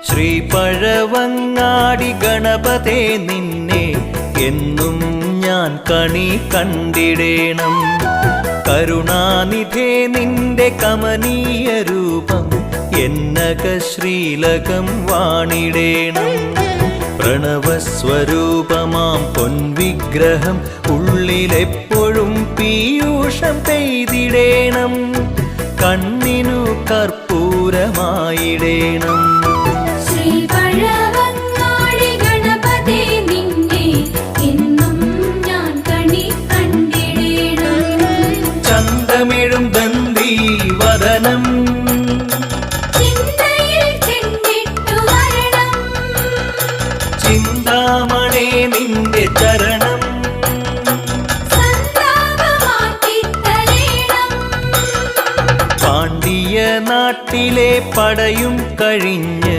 ശ്രീ പഴവങ്ങാടി ഗണപതേ നിന്നെ എന്നും ഞാൻ കണി കണ്ടിടേണം. കരുണാനിധേ നിന്റെ കമനീയ രൂപം എന്നക ശ്രീലകം വാണിടേണം. പ്രണവസ്വരൂപമാം പൊൻവിഗ്രഹം ഉള്ളിലെപ്പോഴും പീയൂഷം പെയ്തിടേണം. കണ്ണിനു കർപ്പൂരമായിടേണം. ചന്തമിഴും ദന്തി വദനം ചിന്താമണേ നിന്റെ ചരണം പാണ്ഡ്യ നാട്ടിലെ പടയും കഴിഞ്ഞ്